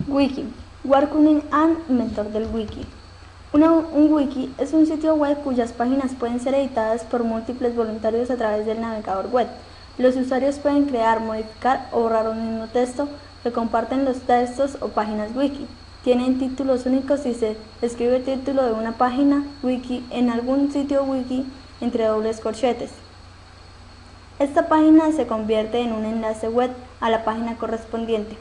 Wiki. Ward Cunningham, inventor del wiki. Un wiki es un sitio web cuyas páginas pueden ser editadas por múltiples voluntarios a través del navegador web. Los usuarios pueden crear, modificar o borrar un mismo texto que comparten los textos o páginas wiki. Tienen títulos únicos si se escribe el título de una página wiki en algún sitio wiki entre dobles corchetes. Esta página se convierte en un enlace web a la página correspondiente.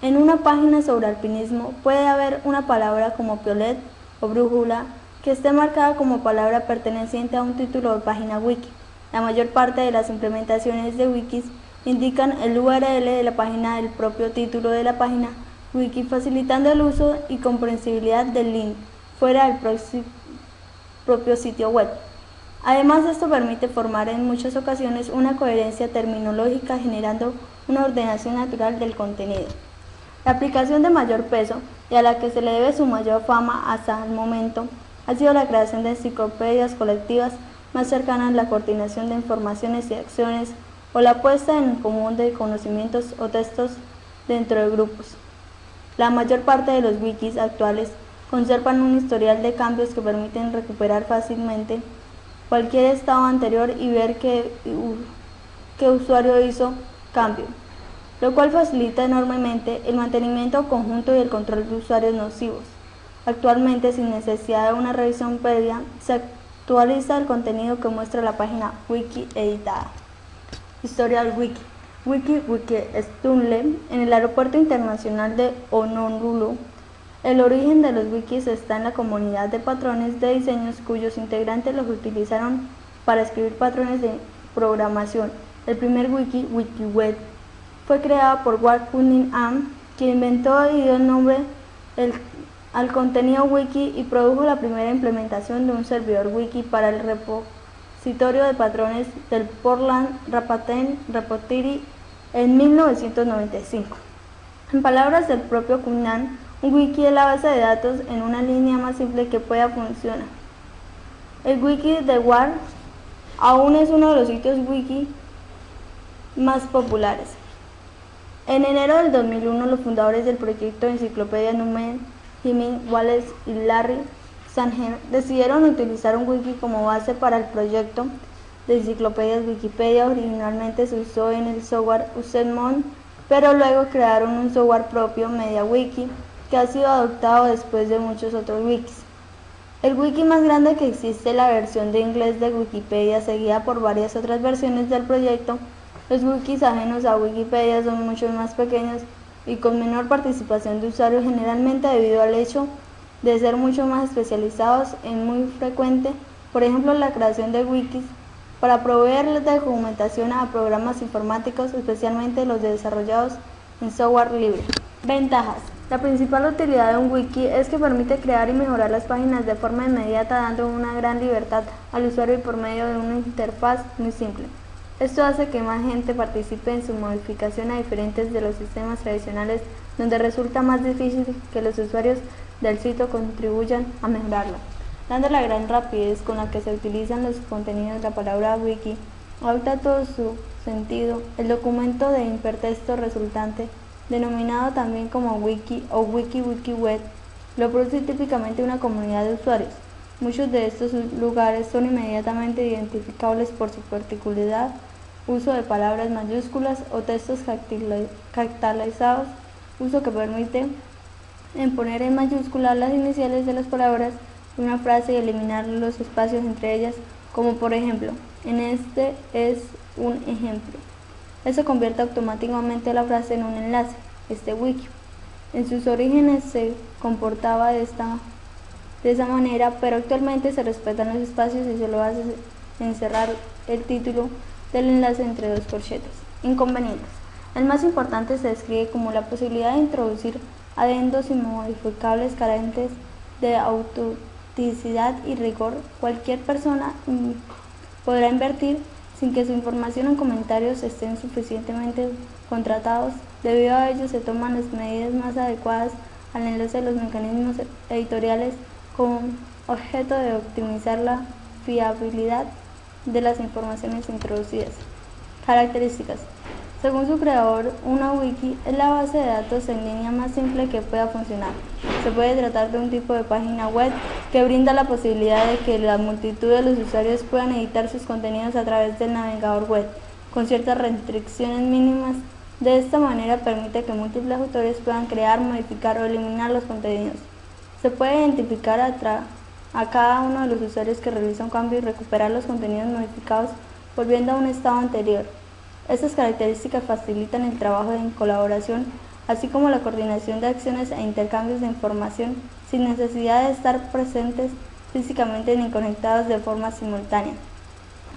En una página sobre alpinismo puede haber una palabra como piolet o brújula que esté marcada como palabra perteneciente a un título de página wiki. La mayor parte de las implementaciones de wikis indican el URL de la página del propio título de la página wiki, facilitando el uso y comprensibilidad del link fuera del propio sitio web. Además, esto permite formar en muchas ocasiones una coherencia terminológica, generando una ordenación natural del contenido. La aplicación de mayor peso y a la que se le debe su mayor fama hasta el momento ha sido la creación de enciclopedias colectivas más cercanas a la coordinación de informaciones y acciones o la puesta en común de conocimientos o textos dentro de grupos. La mayor parte de los wikis actuales conservan un historial de cambios que permiten recuperar fácilmente cualquier estado anterior y ver qué usuario hizo cambio, lo cual facilita enormemente el mantenimiento conjunto y el control de usuarios nocivos. Actualmente, sin necesidad de una revisión previa, se actualiza el contenido que muestra la página wiki editada. Historia del wiki. Wiki Stunle, en el Aeropuerto Internacional de Honolulu. El origen de los wikis está en la comunidad de patrones de diseños cuyos integrantes los utilizaron para escribir patrones de programación. El primer wiki, WikiWeb, fue creado por Ward Cunningham, quien inventó y dio el nombre al contenido wiki y produjo la primera implementación de un servidor wiki para el repositorio de patrones del Portland Repository en 1995. En palabras del propio Cunningham, un wiki es la base de datos en una línea más simple que pueda funcionar. El wiki de Ward aún es uno de los sitios wiki más populares. En enero del 2001, los fundadores del proyecto de enciclopedia Newman, Jimmy Wallace y Larry Sanger decidieron utilizar un wiki como base para el proyecto de enciclopedias Wikipedia. Originalmente se usó en el software Usenet, pero luego crearon un software propio, MediaWiki, que ha sido adoptado después de muchos otros wikis. El wiki más grande que existe es la versión de inglés de Wikipedia, seguida por varias otras versiones del proyecto. Los wikis ajenos a Wikipedia son mucho más pequeños y con menor participación de usuarios, generalmente debido al hecho de ser mucho más especializados. Es muy frecuente, por ejemplo, la creación de wikis para proveer de documentación a programas informáticos, especialmente los desarrollados en software libre. Ventajas. La principal utilidad de un wiki es que permite crear y mejorar las páginas de forma inmediata, dando una gran libertad al usuario y por medio de una interfaz muy simple. Esto hace que más gente participe en su modificación a diferentes de los sistemas tradicionales, donde resulta más difícil que los usuarios del sitio contribuyan a mejorarlo. Dando la gran rapidez con la que se utilizan los contenidos, la palabra wiki adopta todo su sentido. El documento de hipertexto resultante, denominado también como wiki o WikiWeb, lo produce típicamente una comunidad de usuarios. Muchos de estos lugares son inmediatamente identificables por su particularidad, uso de palabras mayúsculas o textos capitalizados, uso que permite poner en mayúsculas las iniciales de las palabras de una frase y eliminar los espacios entre ellas, como por ejemplo, en este es un ejemplo. Eso convierte automáticamente la frase en un enlace. Este wiki, en sus orígenes, se comportaba de esa manera, pero actualmente se respetan los espacios y solo hace encerrar el título del enlace entre dos corchetes. Inconvenientes. El más importante se describe como la posibilidad de introducir adendos inmodificables carentes de autenticidad y rigor. Cualquier persona podrá invertir sin que su información o comentarios estén suficientemente contratados. Debido a ello, se toman las medidas más adecuadas al enlace de los mecanismos editoriales con objeto de optimizar la fiabilidad de las informaciones introducidas. Características. Según su creador, una wiki es la base de datos en línea más simple que pueda funcionar. Se puede tratar de un tipo de página web que brinda la posibilidad de que la multitud de los usuarios puedan editar sus contenidos a través del navegador web, con ciertas restricciones mínimas. De esta manera permite que múltiples autores puedan crear, modificar o eliminar los contenidos. Se puede identificar a cada uno de los usuarios que realiza un cambio y recuperar los contenidos modificados volviendo a un estado anterior. Estas características facilitan el trabajo en colaboración, así como la coordinación de acciones e intercambios de información sin necesidad de estar presentes físicamente ni conectados de forma simultánea.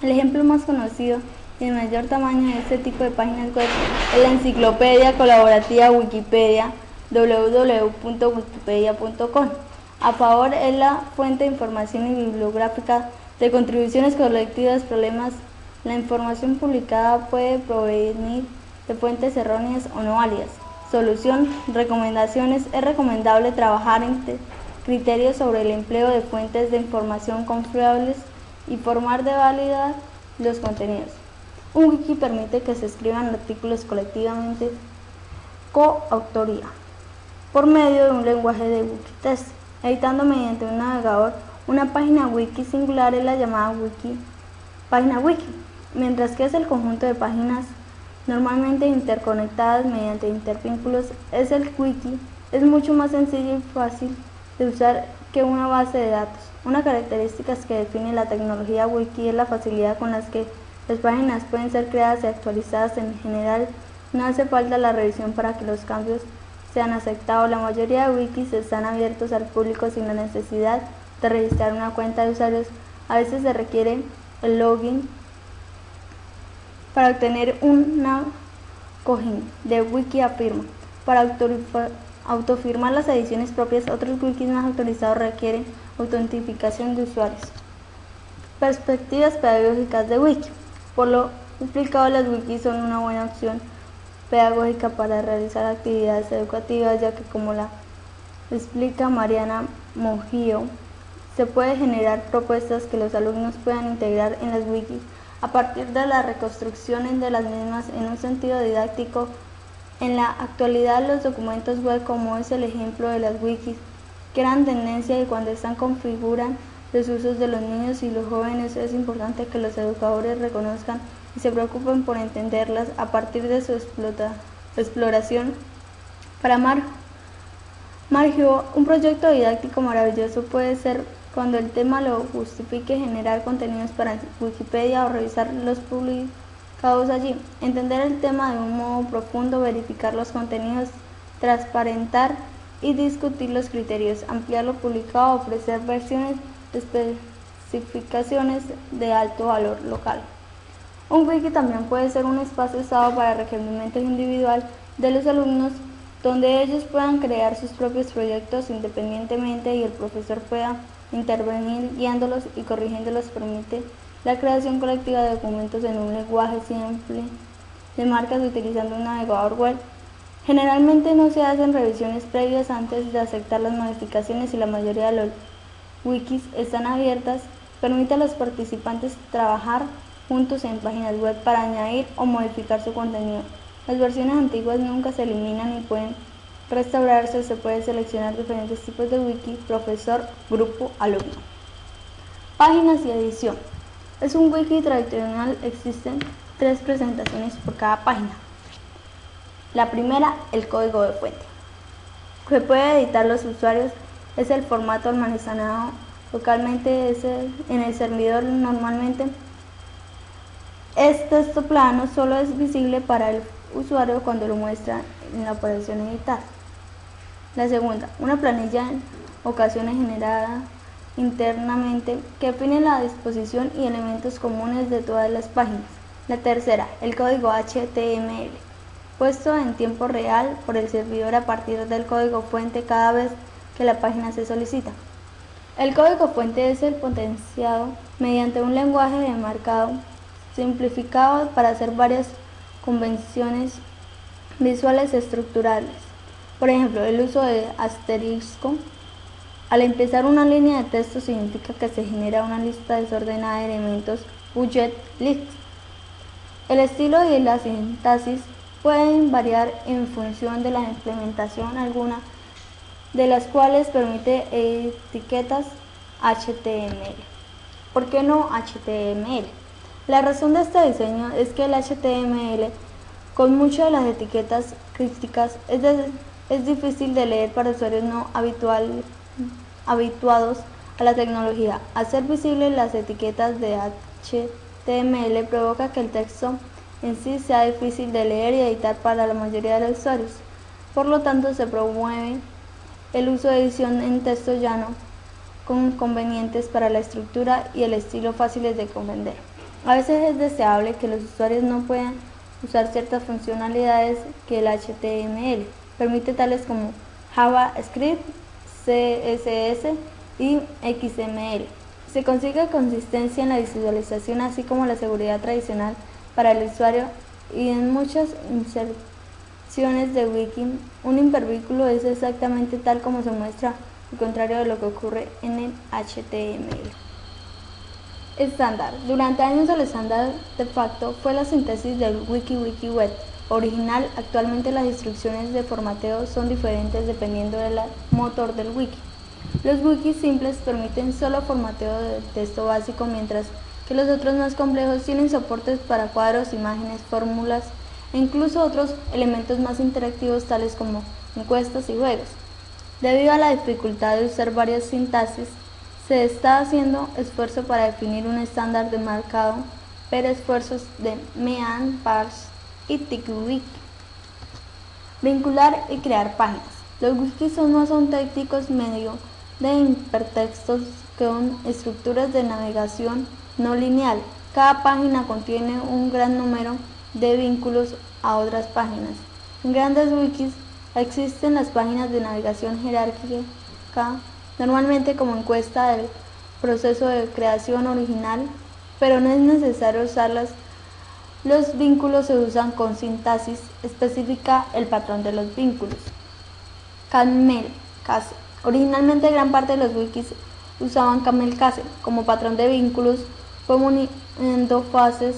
El ejemplo más conocido y de mayor tamaño de este tipo de páginas web es la enciclopedia colaborativa Wikipedia, www.wikipedia.com. A favor es la fuente de información y bibliográfica de contribuciones colectivas, problemas. La información publicada puede provenir de fuentes erróneas o no válidas. Solución, recomendaciones. Es recomendable trabajar en criterios sobre el empleo de fuentes de información confiables y formar de validar los contenidos. Un wiki permite que se escriban artículos colectivamente coautoría por medio de un lenguaje de Wikitext, editando mediante un navegador. Una página wiki singular es la llamada página wiki, mientras que es el conjunto de páginas normalmente interconectadas mediante intervínculos. Es el wiki. Es mucho más sencillo y fácil de usar que una base de datos. Una característica que define la tecnología wiki es la facilidad con la que las páginas pueden ser creadas y actualizadas. En general, no hace falta la revisión para que los cambios sean aceptados. La mayoría de wikis están abiertos al público sin la necesidad de registrar una cuenta de usuarios. A veces se requiere el login para obtener una cogin de WikiAfirma. Para autofirmar las ediciones propias, otros wikis más autorizados requieren autentificación de usuarios. Perspectivas pedagógicas de wiki. Por lo explicado, las wikis son una buena opción pedagógica para realizar actividades educativas, ya que, como la explica Mariana Monjío, se puede generar propuestas que los alumnos puedan integrar en las wikis a partir de la reconstrucción de las mismas en un sentido didáctico. En la actualidad, los documentos web, como es el ejemplo de las wikis, crean tendencia y cuando están configuran los usos de los niños y los jóvenes, es importante que los educadores reconozcan y se preocupen por entenderlas a partir de su exploración. Para Margio, un proyecto didáctico maravilloso puede ser, cuando el tema lo justifique, generar contenidos para Wikipedia o revisar los publicados allí, entender el tema de un modo profundo, verificar los contenidos, transparentar y discutir los criterios, ampliar lo publicado, ofrecer versiones de especificaciones de alto valor local. Un wiki también puede ser un espacio usado para requerimientos individuales de los alumnos, donde ellos puedan crear sus propios proyectos independientemente y el profesor pueda intervenir guiándolos y corrigiéndolos. Permite la creación colectiva de documentos en un lenguaje simple de marcas utilizando un navegador web. Generalmente no se hacen revisiones previas antes de aceptar las modificaciones y la mayoría de los wikis están abiertas. Permite a los participantes trabajar juntos en páginas web para añadir o modificar su contenido. Las versiones antiguas nunca se eliminan y pueden restaurarse. Se puede seleccionar diferentes tipos de wiki: profesor, grupo, alumno. Páginas y edición. Es un wiki tradicional, existen 3 presentaciones por cada página. La primera, el código de fuente, que puede editar los usuarios. Es el formato almacenado localmente en el servidor. Normalmente es texto plano, solo es visible para el usuario cuando lo muestra en la operación editar. La segunda, una planilla en ocasiones generada internamente que define la disposición y elementos comunes de todas las páginas. La tercera, el código HTML, puesto en tiempo real por el servidor a partir del código fuente cada vez que la página se solicita. El código fuente es el potenciado mediante un lenguaje de marcado simplificado para hacer varias convenciones visuales estructurales. Por ejemplo, el uso de asterisco. Al empezar una línea de texto significa que se genera una lista desordenada de elementos, budget list. El estilo y la sintaxis pueden variar en función de la implementación, alguna de las cuales permite etiquetas HTML. ¿Por qué no HTML? La razón de este diseño es que el HTML, con muchas de las etiquetas crípticas, es difícil de leer para usuarios no habituados a la tecnología. Hacer visibles las etiquetas de HTML provoca que el texto en sí sea difícil de leer y editar para la mayoría de los usuarios. Por lo tanto, se promueve el uso de edición en texto llano con convenientes para la estructura y el estilo fáciles de comprender. A veces es deseable que los usuarios no puedan usar ciertas funcionalidades que el HTML permite, tales como JavaScript, CSS y XML. Se consigue consistencia en la visualización, así como la seguridad tradicional para el usuario, y en muchas inserciones de wiki, un hipervínculo es exactamente tal como se muestra, al contrario de lo que ocurre en el HTML. Estándar. Durante años el estándar de facto fue la síntesis del WikiWeb original. Actualmente las instrucciones de formateo son diferentes dependiendo del motor del wiki. Los wikis simples permiten solo formateo de texto básico, mientras que los otros más complejos tienen soportes para cuadros, imágenes, fórmulas e incluso otros elementos más interactivos, tales como encuestas y juegos. Debido a la dificultad de usar varias sintaxis, se está haciendo esfuerzo para definir un estándar de marcado, pero esfuerzos de Meehan, Parse y TiddlyWiki. Vincular y crear páginas. Los wikis no son técnicos medio de hipertextos con estructuras de navegación no lineal. Cada página contiene un gran número de vínculos a otras páginas. En grandes wikis existen las páginas de navegación jerárquica, normalmente como encuesta del proceso de creación original, pero no es necesario usarlas. Los vínculos se usan con sintaxis específica, el patrón de los vínculos. Camel-Case. Originalmente gran parte de los wikis usaban Camel-Case como patrón de vínculos, poniendo frases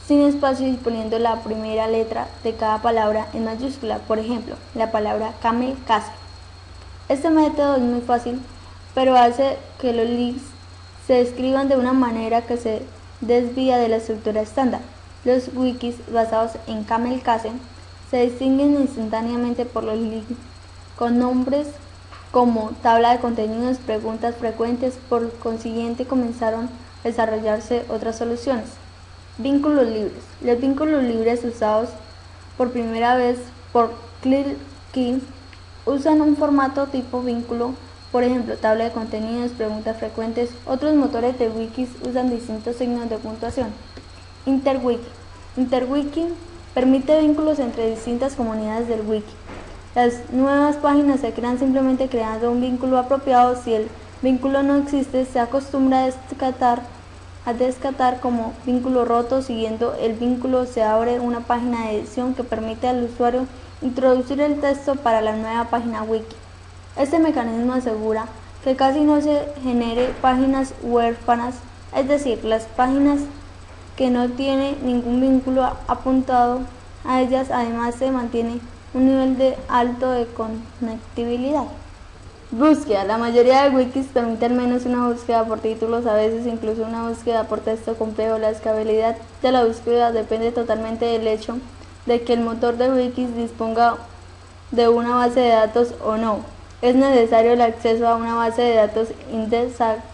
sin espacio y poniendo la primera letra de cada palabra en mayúscula. Por ejemplo, la palabra Camel-Case. Este método es muy fácil, pero hace que los links se escriban de una manera que se desvía de la estructura estándar. Los wikis basados en Camel-Case se distinguen instantáneamente por los links con nombres como tabla de contenidos, preguntas frecuentes. Por consiguiente, comenzaron a desarrollarse otras soluciones. Vínculos libres. Los vínculos libres usados por primera vez por ClickKey usan un formato tipo vínculo, por ejemplo, tabla de contenidos, preguntas frecuentes. Otros motores de wikis usan distintos signos de puntuación. Interwiki. Interwiki permite vínculos entre distintas comunidades del wiki. Las nuevas páginas se crean simplemente creando un vínculo apropiado. Si el vínculo no existe, se acostumbra a descartar como vínculo roto. Siguiendo el vínculo, se abre una página de edición que permite al usuario introducir el texto para la nueva página wiki. Este mecanismo asegura que casi no se genere páginas huérfanas, es decir, las páginas que no tienen ningún vínculo apuntado a ellas. Además, se mantiene un nivel alto de conectividad. Búsqueda. La mayoría de wikis permite al menos una búsqueda por títulos, a veces incluso una búsqueda por texto complejo. La escalabilidad de la búsqueda depende totalmente del hecho de que el motor de wikis disponga de una base de datos o no. Es necesario el acceso a una base de datos indexada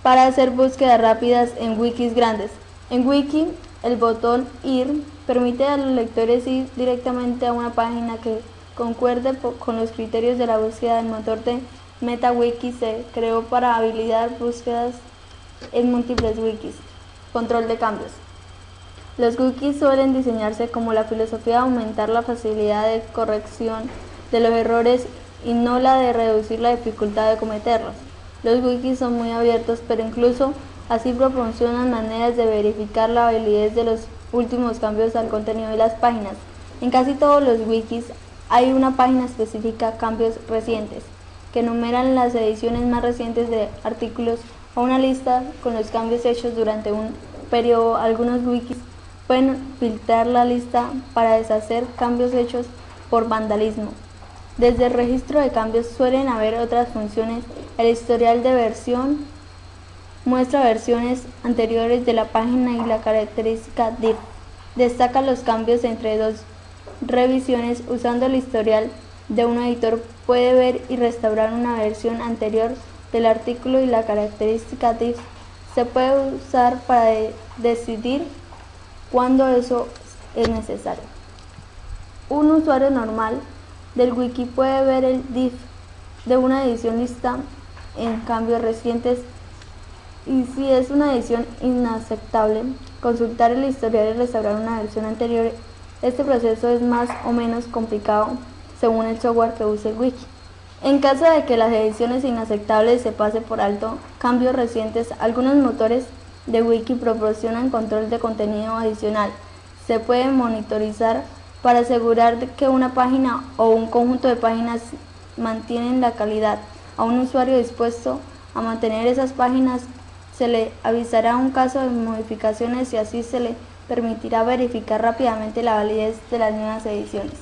para hacer búsquedas rápidas en wikis grandes. En wiki, el botón ir permite a los lectores ir directamente a una página que concuerde con los criterios de la búsqueda. El motor de MetaWiki se creó para habilitar búsquedas en múltiples wikis. Control de cambios. Los wikis suelen diseñarse con la filosofía de aumentar la facilidad de corrección de los errores y no la de reducir la dificultad de cometerlos. Los wikis son muy abiertos, pero incluso así proporcionan maneras de verificar la validez de los últimos cambios al contenido de las páginas. En casi todos los wikis hay una página específica, cambios recientes, que enumeran las ediciones más recientes de artículos a una lista con los cambios hechos durante un periodo. Algunos wikis pueden filtrar la lista para deshacer cambios hechos por vandalismo. Desde el registro de cambios suelen haber otras funciones. El historial de versión muestra versiones anteriores de la página y la característica diff destaca los cambios entre dos revisiones. Usando el historial de un editor puede ver y restaurar una versión anterior del artículo y la característica diff se puede usar para decidir cuándo eso es necesario. Un usuario normal del wiki puede ver el diff de una edición lista en cambios recientes y si es una edición inaceptable, consultar el historial y restaurar una versión anterior. Este proceso es más o menos complicado según el software que use el wiki. En caso de que las ediciones inaceptables se pase por alto cambios recientes, algunos motores de wiki proporcionan control de contenido adicional. Se puede monitorizar para asegurar que una página o un conjunto de páginas mantienen la calidad. A un usuario dispuesto a mantener esas páginas se le avisará un caso de modificaciones y así se le permitirá verificar rápidamente la validez de las nuevas ediciones.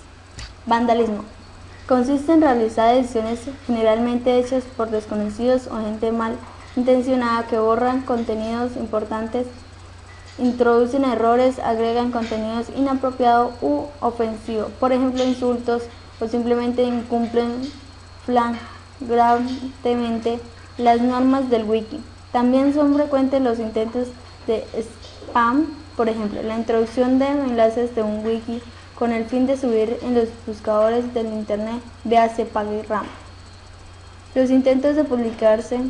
Vandalismo. Consiste en realizar ediciones generalmente hechas por desconocidos o gente mal intencionada que borran contenidos importantes, introducen errores, agregan contenidos inapropiados u ofensivos, por ejemplo insultos, o simplemente incumplen flagrantemente las normas del wiki. También son frecuentes los intentos de spam, por ejemplo, la introducción de enlaces de un wiki con el fin de subir en los buscadores del internet, véase PageRank. Los intentos de publicarse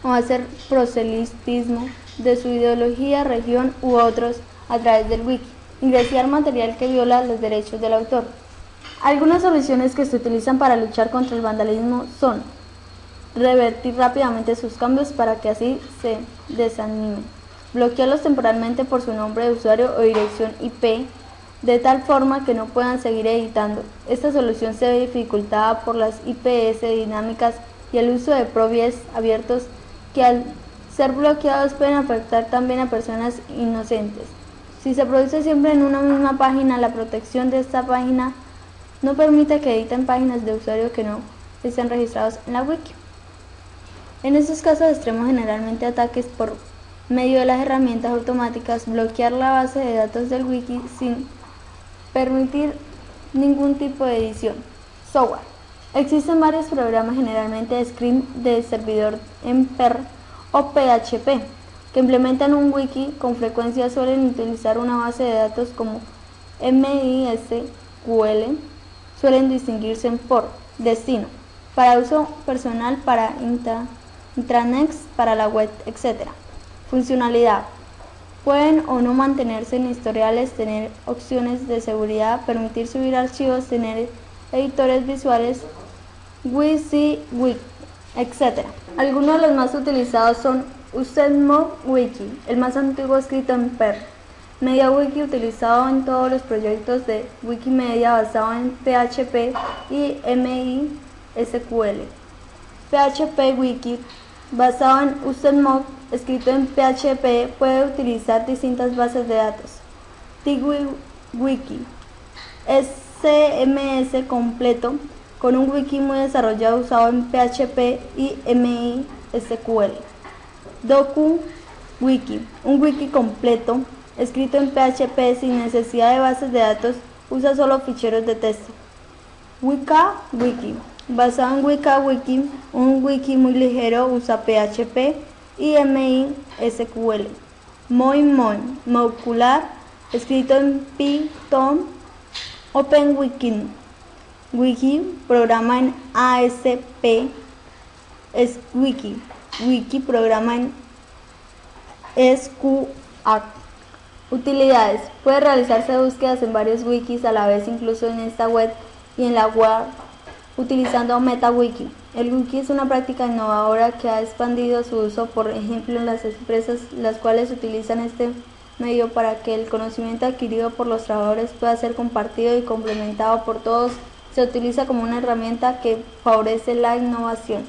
o hacer proselitismo de su ideología, región u otros a través del wiki. Ingresar material que viola los derechos del autor. Algunas soluciones que se utilizan para luchar contra el vandalismo son revertir rápidamente sus cambios para que así se desanimen, bloquearlos temporalmente por su nombre de usuario o dirección IP, de tal forma que no puedan seguir editando. Esta solución se ve dificultada por las IPS dinámicas y el uso de proxies abiertos que al ser bloqueados pueden afectar también a personas inocentes. Si se produce siempre en una misma página, la protección de esta página no permite que editen páginas de usuarios que no estén registrados en la wiki. En estos casos extremos, generalmente ataques por medio de las herramientas automáticas, bloquear la base de datos del wiki sin permitir ningún tipo de edición. Software. Existen varios programas, generalmente de script de servidor en PER o PHP, que implementan un wiki. Con frecuencia suelen utilizar una base de datos como MySQL. Suelen distinguirse por destino, para uso personal, para intranets, para la web, etc. Funcionalidad. Pueden o no mantenerse en historiales, tener opciones de seguridad, permitir subir archivos, tener editores visuales, WYSIWYG, etc. Algunos de los más utilizados son UseModWiki, el más antiguo escrito en PER, MediaWiki, utilizado en todos los proyectos de Wikimedia, basado en PHP y MySQL. PHPWiki, basado en UseMod, escrito en PHP, puede utilizar distintas bases de datos. TiddlyWiki, CMS completo, con un wiki muy desarrollado usado en PHP y MySQL. DokuWiki, un wiki completo, escrito en PHP sin necesidad de bases de datos, usa solo ficheros de texto. WikaWiki, basado en WikaWiki, un wiki muy ligero, usa PHP y MySQL. Modular, escrito en Python. OpenWiki, wiki, programa en ASP. Wiki, programa en SQL. Utilidades. Puede realizarse búsquedas en varios wikis a la vez, incluso en esta web y en la web, utilizando MetaWiki. El wiki es una práctica innovadora que ha expandido su uso, por ejemplo, en las empresas, las cuales utilizan este medio para que el conocimiento adquirido por los trabajadores pueda ser compartido y complementado por todos. Se utiliza como una herramienta que favorece la innovación.